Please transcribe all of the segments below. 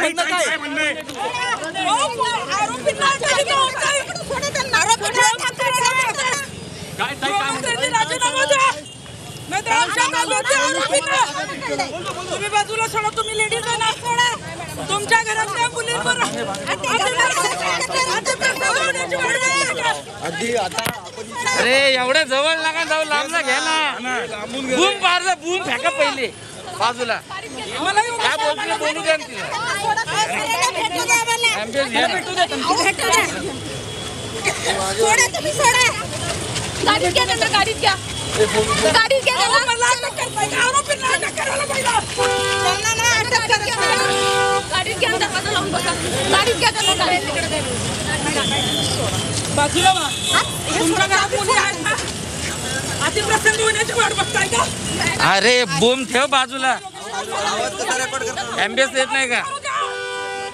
म्हणणं काय? तुम्ही बाजूला सोडा, तुम्ही लेडीज आहे ना, तुमच्या घरातल्या मुलींवर अरे एवढ्या जवळ लागा जाऊ, लांबला घ्या ना. बूम पारला, बूम फेका पहिले बाजूला. काय बोलतो बोलू द्या तिला. गाडीत घ्या त्यांना, गाडीत घ्या, गाडीत घ्या त्यांना. गाडीत घ्या, दरवाजा लावून बसा. गाडीत घ्या त्यांना, बाजूला वा. तुमच्या घरात मुली आहेत ना, अतिप्रसंग होण्याची वाट बघताय का? अरे बूम ठेव बाजूला. एम्बियन्स येत नाही का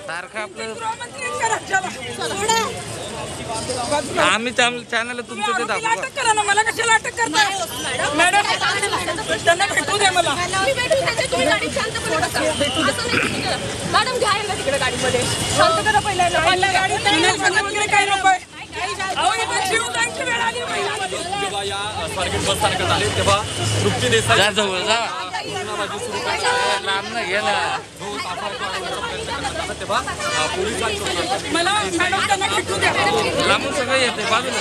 सारखं आपलं. आम्ही चॅनल तुमचं ते दाखवू. मला कशाला अटक करताय मॅडम? त्यांना भेटू द्या मला. मॅडम घ्या यांना तिकडे गाडीमध्ये, शांत करा पहिल्यांदा. वगैरे काही नकोय. अहो इथे जीव जायची वेळ आली महिलांमध्ये. जेव्हा या स्वारगेट बस स्थानकात आले तेव्हा तृप्ती देसाई जा जवळ जा, लांब न घे ना. तेव्हा पोलीस मला मॅडम त्यांना भेटू द्या. लांबून सगळं येते बाजूला.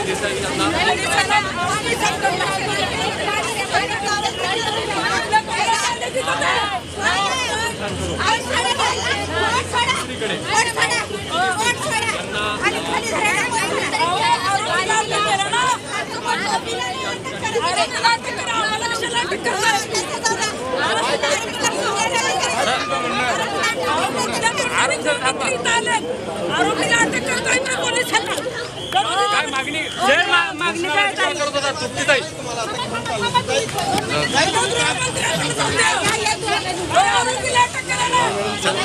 देसाई यांना आरोपीला अटक करतोय पोलिसांना. काय मागणी मागणी काय करत होता तृप्तीताई?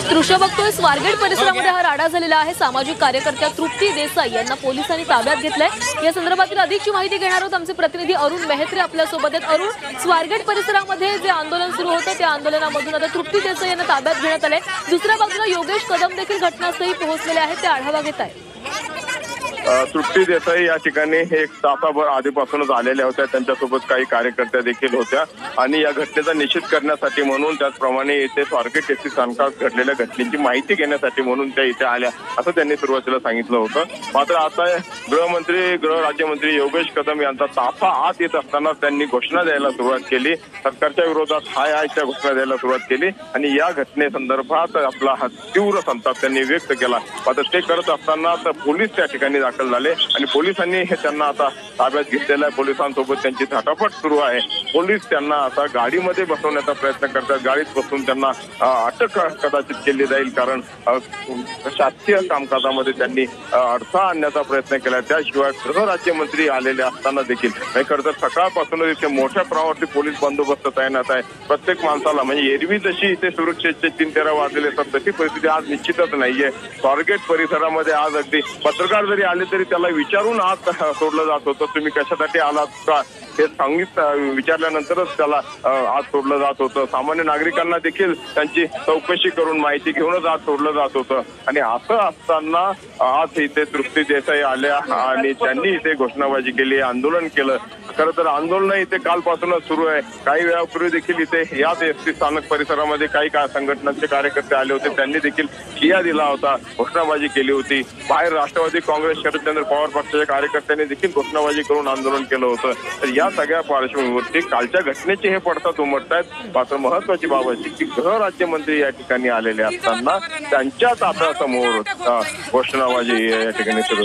दृश्य बघतोय, स्वारगेट परिसरामध्ये हा राडा झालेला आहे. सामाजिक कार्यकर्त्या तृप्ती देसाई यांना पोलिसांनी ताब्यात घेतलंय. या संदर्भातील अधिकची माहिती घेणार आहोत. आमचे प्रतिनिधी अरुण मेहत्रे आपल्या सोबत आहेत. अरुण, स्वारगेट परिसरामध्ये जे आंदोलन सुरू होतं त्या आंदोलनामधून आता तृप्ती देसाई यांना ताब्यात घेण्यात आले. दुसऱ्या बाजूला योगेश कदम देखील घटनास्थळी पोहोचलेले आहेत. ते आढावा घेत आहेत. तृप्ती देसाई या ठिकाणी एक तासाभर आधीपासूनच आलेल्या होत्या. त्यांच्यासोबत काही कार्यकर्त्या देखील होत्या आणि या घटनेचा निषेध करण्यासाठी म्हणून, त्याचप्रमाणे इथे स्वारगेट एसटी स्थानकात घडलेल्या घटनेची माहिती घेण्यासाठी म्हणून त्या इथे आल्या, असं त्यांनी सुरुवातीला सांगितलं होतं. मात्र आता गृह राज्यमंत्री योगेश कदम यांचा ताफा आत येत असताना त्यांनी घोषणा द्यायला सुरुवात केली. सरकारच्या विरोधात हाय हायच्या घोषणा द्यायला सुरुवात केली आणि या घटनेसंदर्भात आपला हा तीव्र संताप त्यांनी व्यक्त केला. मात्र ते करत असताना पोलीस त्या ठिकाणी दाखल झाले आणि पोलिसांनी त्यांना आता ताब्यात घेतलेलं आहे. पोलिसांसोबत त्यांची झटापट सुरू आहे. पोलीस त्यांना आता गाडीमध्ये बसवण्याचा प्रयत्न करतात. गाडीत बसून त्यांना अटक कदाचित केली जाईल, कारण शासकीय कामकाजामध्ये त्यांनी अडथळा आणण्याचा प्रयत्न केला. त्याशिवाय गृह राज्यमंत्री आलेले असताना देखील खरं तर सकाळपासूनच इथे मोठ्या प्रमाणावरती पोलीस बंदोबस्त तैनात आहे. प्रत्येक माणसाला म्हणजे एरवी जशी इथे सुरक्षेचे 3-13 वाजलेले असतात तशी परिस्थिती आज निश्चितच नाहीये. स्वारगेट परिसरामध्ये आज अगदी पत्रकार जरी आले तरी त्याला विचारून आत सोडलं जात होतं. तुम्ही कशासाठी आलात का हे विचारल्यानंतरच त्याला आत सोडलं जात होतं. सामान्य नागरिकांना देखील त्यांची चौकशी करून माहिती घेऊनच आत सोडलं जात होतं. आणि असं असताना आज इथे तृप्ती देसाई आल्या आणि त्यांनी इथे घोषणाबाजी केली, आंदोलन केलं. खरं तर आंदोलन इथे कालपासूनच सुरू आहे. काही वेळापूर्वी देखील इथे याच एसटी स्थानक परिसरामध्ये काही संघटनांचे कार्यकर्ते आले होते. त्यांनी देखील ठिय्या दिला होता, घोषणाबाजी केली होती. बाहेर राष्ट्रवादी काँग्रेस, शरदचंद्र पवार पक्षाच्या कार्यकर्त्यांनी देखील घोषणाबाजी करून आंदोलन केलं होतं. तर या सगळ्या पार्श्वभूमीवरती कालच्या घटनेचे हे पडसाद उमटतायत. मात्र महत्वाची बाब अशी की गृह राज्यमंत्री या ठिकाणी आलेले असताना त्यांच्या ताफ्यासमोर घोषणाबाजी या ठिकाणी सुरू